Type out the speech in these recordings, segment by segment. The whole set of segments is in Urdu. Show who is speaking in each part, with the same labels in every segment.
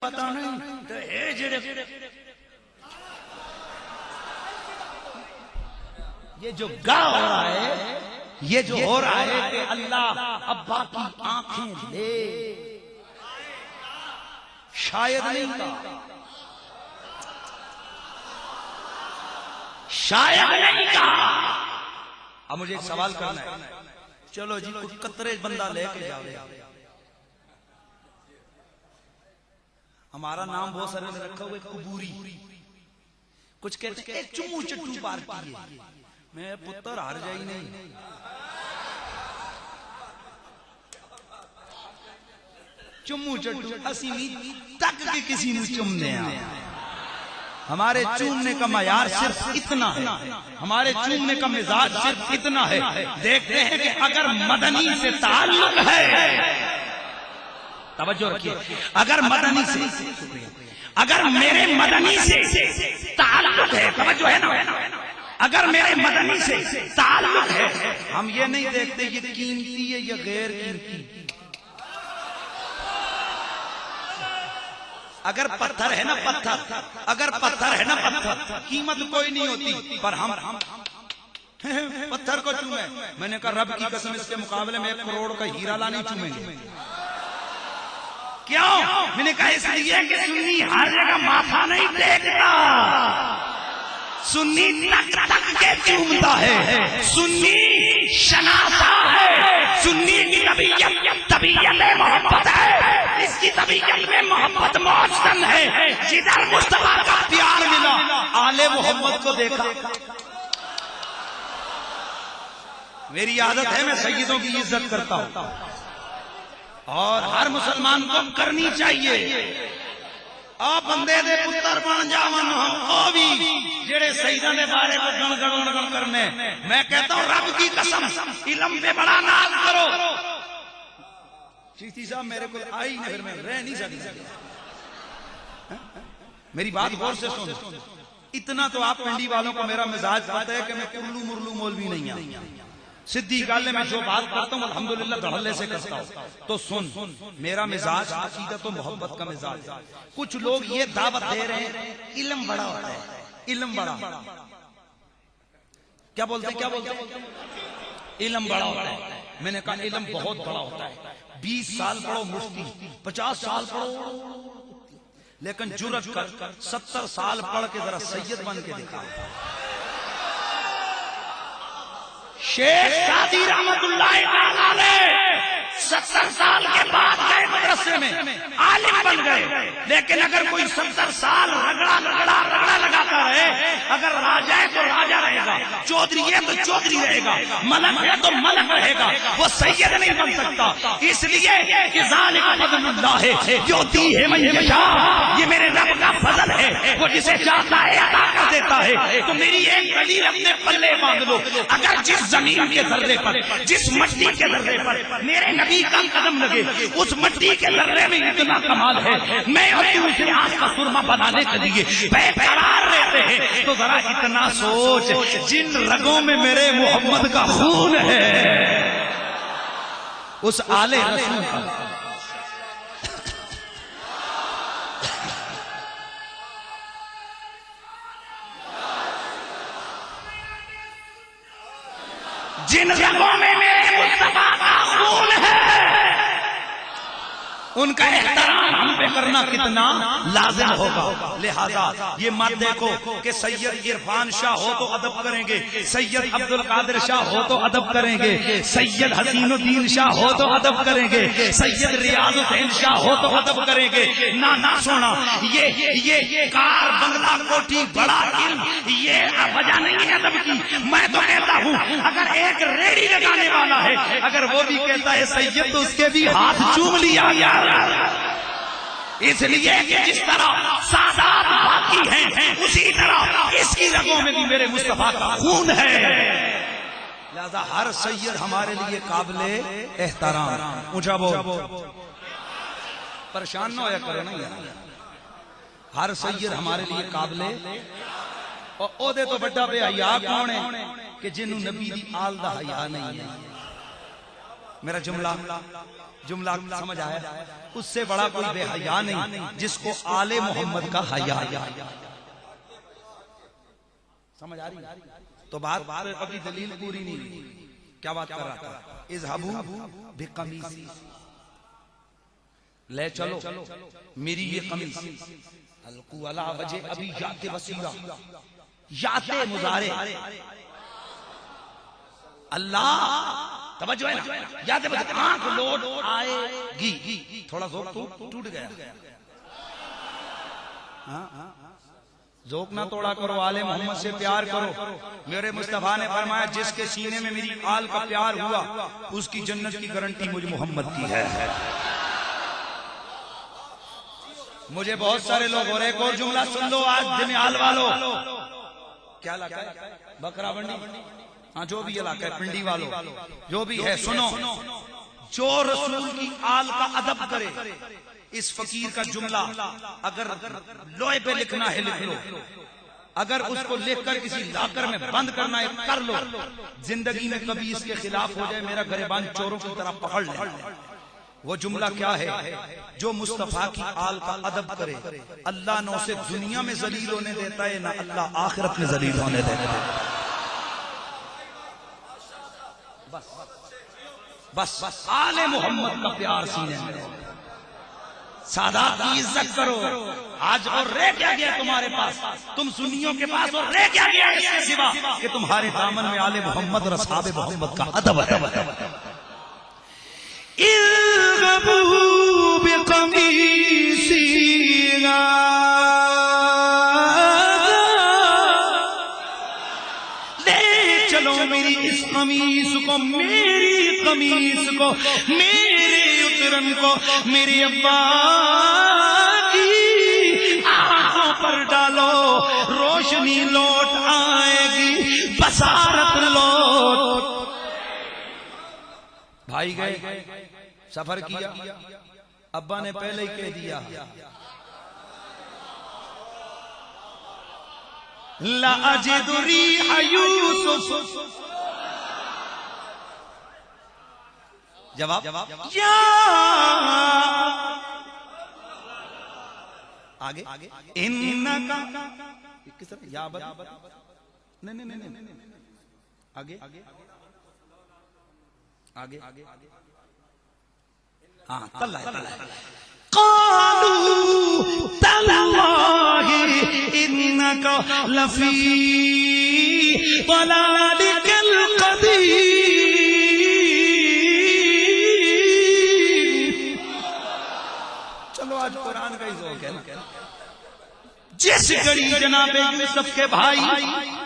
Speaker 1: پتا نہیں یہ جو گا ہو رہا ہے، یہ جو ہو رہا ہے کہ اللہ ابا کی آنکھیں لے، شاید نہیں کہا، شاید نہیں کہا۔ اب مجھے ایک سوال کرنا ہے، چلو جی کچھ قطرے بندہ لے کے جاؤ، ہمارا نام بہت سارے نے رکھا ہوئے قبوری، کچھ کہتے ہیں چمو چٹو پار کیے، میں پتر ہار جائی نہیں، چمو چٹو اسی نہیں تک کہ کسی نے چمنے آیا۔ ہمارے چومنے کا معیار صرف اتنا ہے، ہمارے چومنے کا مزاج صرف اتنا ہے، دیکھتے ہیں کہ اگر مدنی سے تعلق ہے، توجہ رکھیے، اگر مدنی سے، اگر میرے مدنی سے تعلق ہے، توجہ ہے نا، اگر میرے مدنی سے تعلق ہے، ہم یہ نہیں دیکھتے یہ قیمتی ہے یا غیر قیمتی۔ اگر پتھر ہے نا پتھر، اگر پتھر ہے نا پتھر، قیمت کوئی نہیں ہوتی، پر ہم پتھر کو چومیں، میں نے کہا رب کی قسم اس کے مقابلے میں 1 کروڑ کا ہیرا لا نہیں چومیں گے۔ کیوں؟ میں نے کہا اس لیے کہ سنی ہر جگہ ماتھا نہیں ٹیکتا، سنی تک تک کے چومتا ہے، سنی شناسا ہے، سنی کی طبیعت محبت ہے، اس کی طبیعت میں محبت موجود ہے۔ جدھر مصطفیٰ کا پیار ملا، آل محمد کو دیکھا۔ میری عادت ہے میں سیدوں کی عزت کرتا ہوں، اور ہر مسلمان کو کرنی چاہیے۔ آپ بندے دے پتر بن جاون ہم او بھی جڑے سیداں دے بارے کو گن گن گن کرنے، میں کہتا ہوں رب کی قسم علم پہ بڑا ناز کرو۔ چیشتی صاحب میرے کو آئی نہیں، پھر میں رہ نہیں سکتا، میری بات غور سے سن۔ اتنا تو آپ پنڈی والوں کو میرا مزاج پتہ ہے کہ میں کرلو مرلو مولوی نہیں ہوں، صدی گالے میں جو بات کرتا ہوں الحمدللہ دھڑلے سے کرتا ہوں۔ تو سن، میرا مزاج عقیدت و محبت کا مزاج۔ کچھ لوگ یہ دعوت دے رہے ہیں علم بڑا ہوتا ہے، علم بڑا، کیا بولتے ہیں، کیا بولتے ہیں، علم بڑا ہوتا ہے۔ میں نے کہا علم بہت بڑا ہوتا ہے، 20 سال پڑھو مفتی، 50 سال پڑھو، لیکن جرأت کر 70 سال پڑھ کے ذرا سید بن کے دکھا۔ شیخ سعدی رحمت اللہ علیہ 70 سال کے بعد گئے مدرسے میں، عالم بن گئے، لیکن اگر کوئی 70 سال رگڑا لگاتا رہے، اگر راجہ ہے تو راجہ رہے گا، چودھری ہے تو چودھری رہے گا، ملک ہے تو ملک رہے گا، وہ سید نہیں بن سکتا۔ اس لیے کہ ذالک فضل اللہ یؤتی ہے من یشاء، یہ میرے رب کا فضل ہے، وہ جسے چاہتا ہے عطا کر دیتا ہے۔ تو میری ایک دلیل اپنے پلے باندھ لو، اگر جس زمین کے ذرے پر، جس مٹی کے ذرے پر میرے نبی کا قدم لگے، اس مٹی کے ذرے میں اتنا کمال ہے، میں اور تم اسے آج کا سرما بنانے کے لیے بے قرار رہتے ہیں۔ تو ذرا اتنا سوچ، جن رگوں میں میرے محمد کا خون ہے، اس آل رسول کا، جن رگوں میں میرے مصطفیٰ کا خون ہے، ان کا احترام ہم پہ کرنا کتنا لازم ہوگا۔ لہذا یہ مت دیکھو کہ سید عرفان شاہ ہو تو ادب کریں گے، سید عبد القادر شاہ ہو تو ادب کریں گے، سید حسین الدین شاہ ہو تو ادب کریں گے، سید ریاض الدین شاہ ہو تو ادب کریں گے۔ نہ سونا، یہ کار بنگلہ کوٹھی بڑا علم، یہ وجہ نہیں ہے ادب کی۔ میں تو کہتا ہوں اگر ایک ریڑھی لگانے والا ہے، اگر وہ بھی کہتا ہے سید، تو اس کے بھی ہاتھ چوم لیا گیا۔ اس لیے کہ جس طرح سادات باقی ہیں، اسی طرح اس کی رگوں میں بھی میرے مصطفیٰ کا خون ہے۔ لہذا ہر سید ہمارے لیے قابل احترام۔ اونچا بول، پریشان نہ ہویا کرو نا یار، ہر سید ہمارے لیے قابل، اور او دے تو بڑا بے حیا کون ہے کہ جنہوں نبی دی آل دا حیا نہیں ہے۔ میرا جملہ سمجھ آیا؟ اس سے بڑا کوئی بے حیا نہیں جس کو آل محمد کا حیا سمجھ آ رہی؟ تو بات ابھی دلیل پوری نہیں. کیا بات کر رہا تھا؟ اذهبوا بقمیصی، لے چلو میری یہ قمیص، القوا علی وجہ ابی یات بصیرہ، یات مضارع، اللہ توجہ ہے نا، یاد بتا آنکھ لوٹ آئے گی. تھوڑا ذوق ٹوٹ گیا، ذوق نہ توڑا کرو، آل محمد سے پیار کرو. میرے مصطفیٰ نے فرمایا جس کے سینے میں میری آل کا پیار ہوا اس کی جنت کی گارنٹی مجھ محمد کی ہے. مجھے بہت سارے لوگ، اور ایک اور جملہ سن لو آج جمیال والو. کیا علاقہ ہے؟ بکرا منڈی، ہاں جو بھی علاقہ ہے، پنڈی والو جو بھی ہے، سنو، جو رسول کی آل کا ادب کرے، اس فقیر کا جملہ اگر لوہے پہ لکھنا ہے لکھ لو، اگر اس کو لکھ کر کسی لاکر میں بند کرنا ہے کر لو. زندگی میں کبھی اس کے خلاف ہو جائے میرا گریبان چوروں کی طرح پکڑ لے. وہ جملہ کیا ہے؟ جو مصطفیٰ کی آل کا ادب کرے اللہ نہ اسے دنیا میں ذلیل ہونے دیتا ہے، نہ اللہ آخرت میں ذلیل ہونے دیتا ہے. بس آل محمد کا پیار سینے میں، سادات کی عزت کرو. آج اور رہ کیا گیا تمہارے پاس؟ تم سنیوں کے پاس اور رہ کیا گیا اس کے سوا کہ تمہارے دامن میں آل محمد اور اصحاب محمد کا ادب ہے. اذهبوا بقمیصی لے چلو میری اس قمیص کو، میری قمیص کو، میرے اترن کو میری ابا کی آنکھوں پر ڈالو، روشنی لوٹ آئے گی، بصارت لوٹ. بھائی گئے سفر کیا، ابا نے پہلے ہی کہہ دیا لا اجد ریح یوسف. جواب یا آگے انکا یا بد نہیں آگے ہاں قالوا تاللہ انکا لفی ضلالک القدیم. چلو آج قرآن کا ہی ذوق ہے نا. جس گھڑی جناب یوسف کے بھائی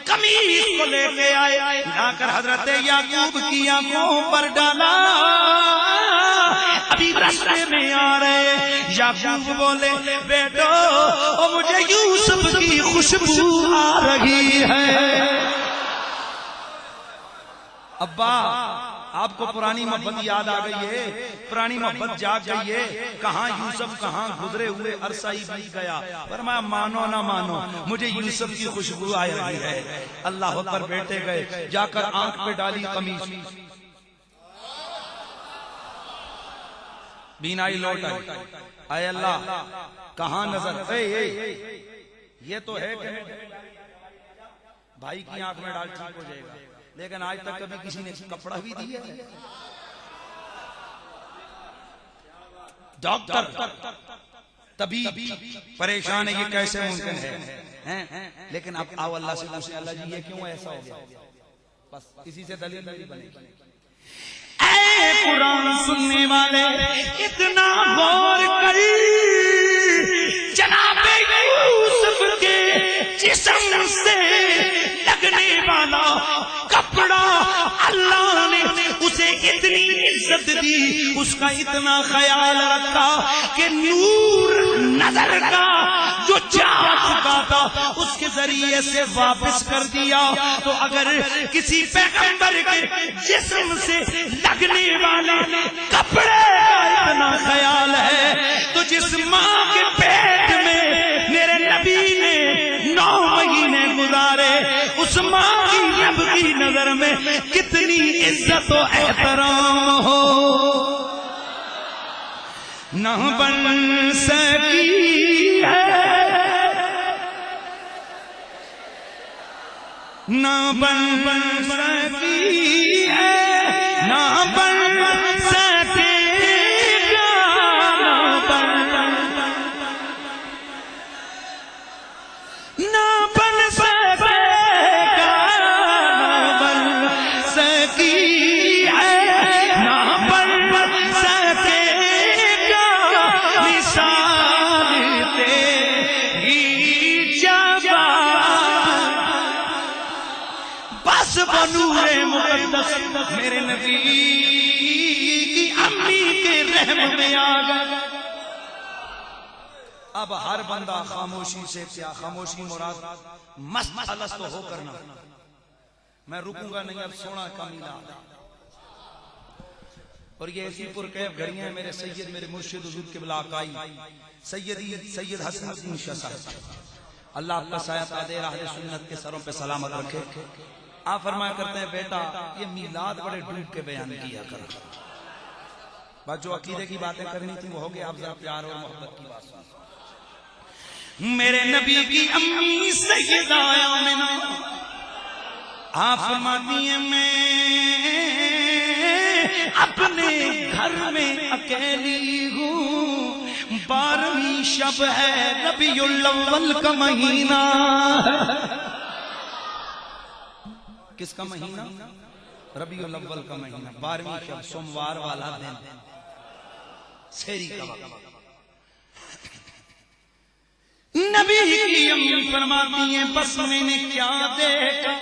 Speaker 1: قمیص کو لے کے آئے، لا کر حضرت یعقوب کی آنکھوں پر ڈالا، ابھی راستے میں آ رہے یعقوب بولے بیٹو مجھے یوسف کی خوشبو آ رہی ہے. ابا آپ کو پرانی محبت یاد آ گئی ہے، پرانی محبت جاگ گئی ہے. کہاں یوسف، کہاں گزرے ہوئے عرصہ ہی بیت گیا. فرمایا مانو نہ مانو مجھے یوسف کی خوشبو آ رہی ہے. اللہ اکبر. بیٹے گئے، جا کر آنکھ پہ ڈالی قمیص، بینائی لوٹ آئی. اے اللہ کہاں نظر، یہ تو ہے کہ بھائی کی آنکھ میں ڈال ٹھیک ہو جائے گا، لیکن آج تک کبھی کسی نے کپڑا بھی دیا ہے؟ ڈاکٹر طبیب پریشان ہے یہ کیسے ممکن ہے، لیکن اب آؤ اللہ سے پوچھیں اللہ جی یہ کیوں ایسا ہو گیا؟ بس اسی سے دلیل میری بنے گی. اے قرآن سننے والے اتنا غور کری، جناب یوسف کے جسم سے لگنے والا کپڑا اللہ نے اسے اتنی عزت دی، اس کا اتنا خیال رکھا کہ نور نظر کا جو جا چکا تھا اس کے ذریعے سے واپس کر دیا. تو اگر کسی پیغمبر کے جسم سے لگنے والے کپڑے کا اتنا خیال ہے تو جس ماں کے پیٹ میں میرے نبی نے 9 مہینے گزارے اس ماں کی رب کی نظر میں میں کتنی عزت و احترام ہو نہ بن سکی ہے، نہ بن سکی ہے، نہ بن سکے گا، نہ بن سکے گا، نہ بن سکی ہے، نہ بن سکے گا مثال تیری جباں، بس بنور مقدس میرے نبی کی امی کے رحم میں آ گیا۔ اب ہر بندہ خاموشی سے، کیا خاموشی مراد مست الست ہو کرنا، میں رکوں گا نہیں، اب سونا کا میلاد، اور یہ ایسی پرکیف گھڑیاں میرے سید میرے مرشد حضور قبلہ آقائی سید حسن الدین شاہ صاحب، اللہ آپ کا سایہ تادیر اہل سنت کے سروں پہ سلامت رکھے۔ آپ فرمایا کرتے ہیں بیٹا یہ میلاد بڑے ڈوب کے بیان کیا کرو، بس جو عقیدے کی باتیں کرنی تھی وہ ہو گیا، آپ ذرا پیار اور محبت کی بات سنو۔ میرے نبی کی امی سیدہ آمنہ آپ فرماتی ہیں میں اپنے گھر میں اکیلی ہوں، 12ویں شب ہے ربیع الاول کا مہینہ، کس کا مہینہ؟ ربیع الاول کا مہینہ، 12ویں شب سوموار والا دن، سحری کا وقت۔ نبی کی امی فرماتی ہیں بس میں نے کیا دیکھا،